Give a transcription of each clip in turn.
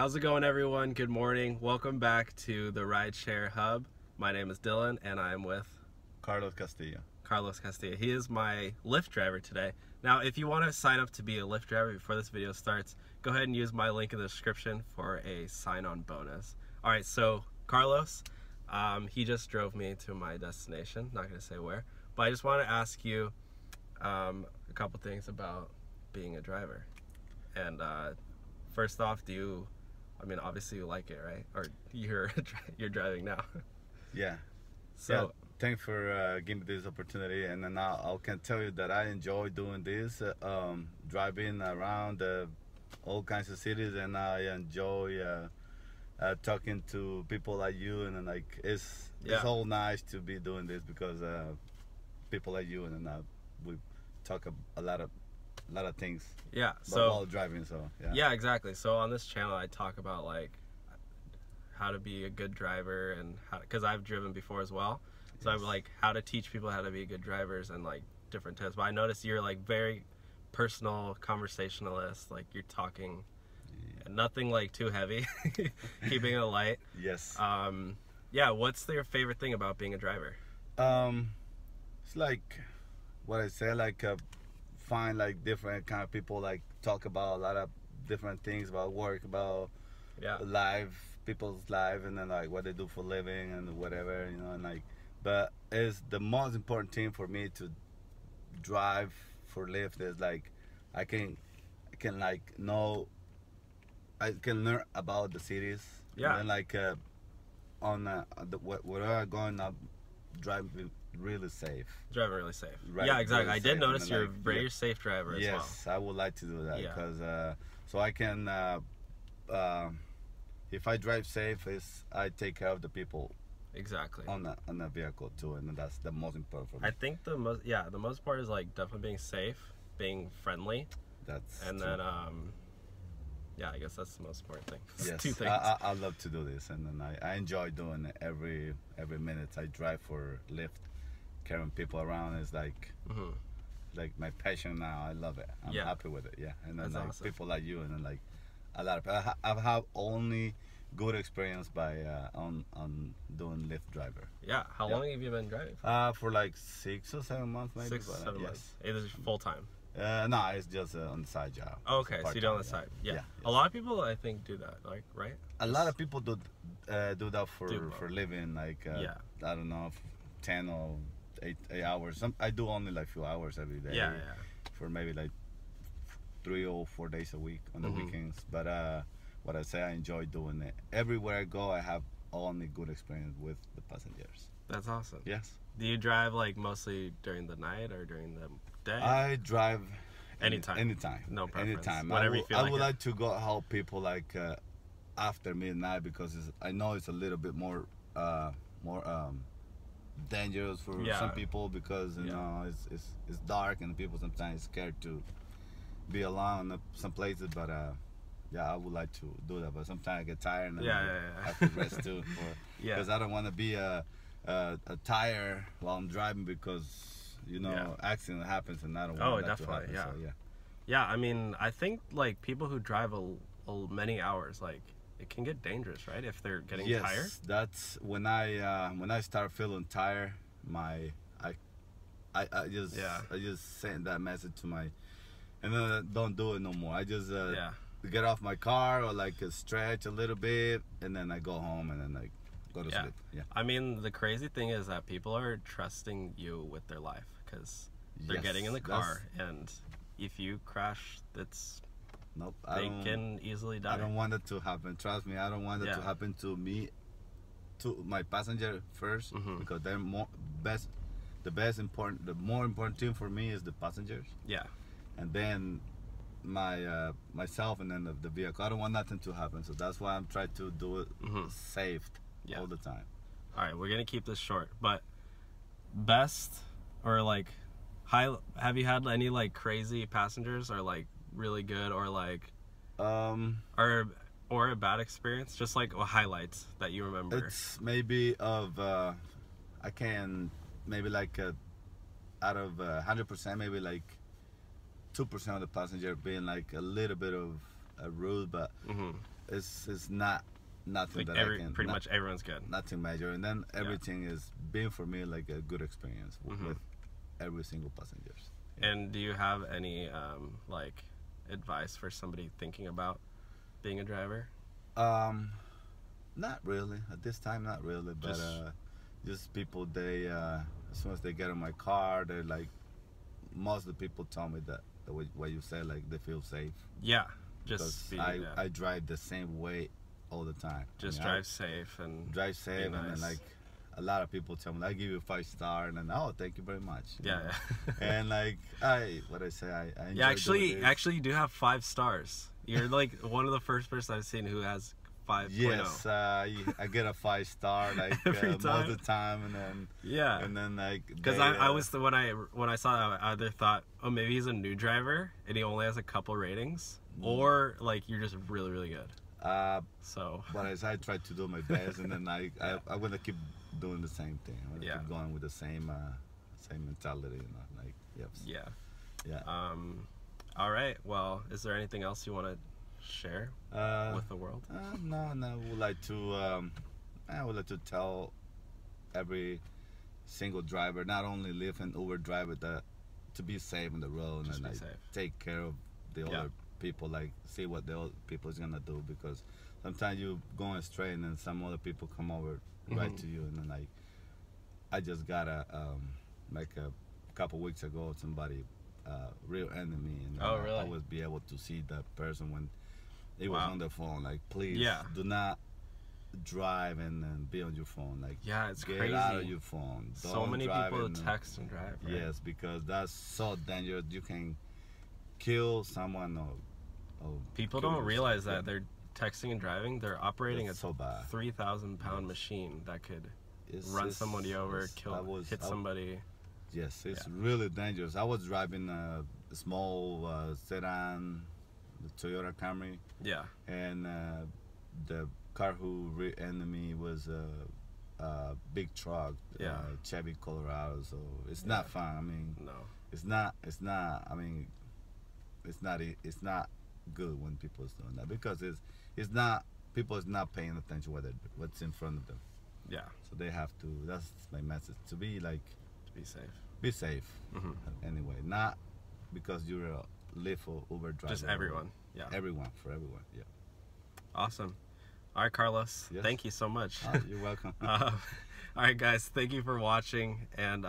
How's it going, everyone? Good morning. Welcome back to the Rideshare Hub. My name is Dylan, and I'm with Carlos Castillo. Carlos Castillo. He is my Lyft driver today. Now, if you want to sign up to be a Lyft driver before this video starts, go ahead and use my link in the description for a sign-on bonus. All right, so Carlos, he just drove me to my destination. Not going to say where, but I just want to ask you a couple things about being a driver. And first off, obviously you like it, right? Or you're driving now. Yeah. So yeah, thanks for giving me this opportunity, and then I can tell you that I enjoy doing this, driving around all kinds of cities, and I enjoy talking to people like you, and then, like it's all nice to be doing this because people like you, and then we talk a lot of things. Yeah. While driving, so yeah, exactly. So on this channel, I talk about like how to be a good driver, and because I've driven before as well. So I'm like how to teach people how to be good drivers and like different tips. But I noticed you're like very personal conversationalist. Like you're talking, nothing like too heavy, keeping it light. Yes. Yeah. What's your favorite thing about being a driver? It's like what I say, like find like different kind of people, like talk about a lot of different things about work, about people's life, and then like what they do for living and whatever, and like, but it's the most important thing for me to drive for Lyft is like I can like know, I can learn about the cities, and then like where I'm going, I'm driving really safe. Driving really safe. Right, yeah, exactly. really I did notice you're a like, very safe driver as well. Yes, I would like to do that because so I can if I drive safe, I take care of the people exactly on the vehicle too, and that's the most important for me. I think the most part is like definitely being safe, being friendly. Then I guess that's the most important thing. Yes, two things. I love to do this, and then I enjoy doing it every minute I drive for Lyft. Carrying people around is like like my passion now. I love it. I'm happy with it. Yeah, and then that's like awesome. people like you, and then like a lot of I've had only good experience by on doing Lyft driver. Yeah. How long have you been driving for? For like 6 or 7 months, maybe. 6 or 7 months. It is full time. No, it's just on the side job. Oh, okay, so you do it on the side. Yeah. A lot of people I think do that, like, right? A lot of people do that for living, like I don't know, 10 or 8 hours. I do only like few hours every day. Yeah. For maybe like 3 or 4 days a week on the weekends. But what I say, I enjoy doing it. Everywhere I go, I have only good experience with the passengers. That's awesome. Yes. Do you drive like mostly during the night or during the day? I drive anytime. No preference. Anytime. Whenever you feel like it. I would like to go help people like after midnight because I know it's a little bit more dangerous for some people because you know it's dark and people sometimes scared to be alone in some places. But I would like to do that. But sometimes I get tired and I have to rest too. Because I don't want to be a tire while I'm driving because accident happens and I don't want that to happen. Yeah, I mean, I think like people who drive many hours, like it can get dangerous, right? If they're getting tired. Yes, that's when I start feeling tired. I just send that message to my, and then I don't do it no more. I just get off my car or like stretch a little bit, and then I go home and then like go to sleep. Yeah. I mean, the crazy thing is that people are trusting you with their life because they're getting in the car, and if you crash, they can easily die. I don't want it to happen. Trust me, I don't want it to happen to me, to my passenger first, because they're more more important thing for me is the passengers. Yeah. And then myself, and then the vehicle. I don't want nothing to happen, so that's why I'm trying to do it safe all the time. All right, we're gonna keep this short, but best or like have you had any like crazy passengers or like really good or like or a bad experience, just like highlights that you remember? It's maybe of I can maybe like out of 100%, maybe like 2% of the passenger being like a little bit of rude, but it's not nothing like that I can. Pretty much everyone's good. Nothing major, and then everything is being for me like a good experience with every single passengers. Yeah. And do you have any like advice for somebody thinking about being a driver? Not really at this time, not really, but just people, they as soon as they get in my car, they're like, most of the people tell me that the way what you say, like they feel safe. Yeah, just I drive the same way all the time. Just drive safe and drive safe, nice. And then like a lot of people tell me, I give you a 5-star, and then thank you very much. Yeah. And like I enjoy actually you do have 5 stars. You're like one of the first person I've seen who has 5.0. Yes, I get a 5-star like every most of the time, and then and then like because I was when I saw that, I either thought, oh, maybe he's a new driver and he only has a couple ratings, or like you're just really, really good. But as I try to do my best, and then I'm gonna keep doing the same thing. I'm gonna keep going with the same mentality, you know, like yeah. All right. Well, is there anything else you want to share with the world? No. I would like to tell every single driver, not only Lyft and Uber driver, that to be safe on the road, and like take care of the other people, like see what the other people is gonna do, because sometimes you going straight and then some other people come over right to you, and then like I just got like a couple weeks ago, somebody real enemy, and really? I would be able to see that person when he was on the phone, like, please do not drive and be on your phone, like it's get crazy. out of your phone. Don't so many people and, text and drive, right? Yes, because that's so dangerous. You can kill someone, or people don't realize that they're texting and driving. They're operating a so bad 3,000-pound machine that could run somebody over, hit somebody. Yes, it's really dangerous. I was driving a small sedan, the Toyota Camry. Yeah. And the car who rear-ended me was a big truck, Chevy Colorado. So it's not fun. I mean, no, it's not. I mean, it's not good when people is doing that, because it's not, people is not paying attention what's in front of them. Yeah. So they have to. That's my message. To be like. Be safe. Be safe. Anyway, not because you're a Lyft or Uber driver. Just everyone. Yeah. Everyone, for everyone. Yeah. Awesome. All right, Carlos. Yes. Thank you so much. You're welcome. All right, guys. Thank you for watching, and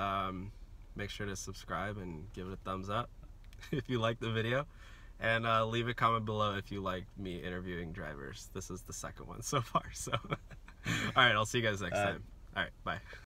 make sure to subscribe and give it a thumbs up if you like the video, and leave a comment below if you like me interviewing drivers. This is the second one so far. So, all right. I'll see you guys next time. All right. Bye.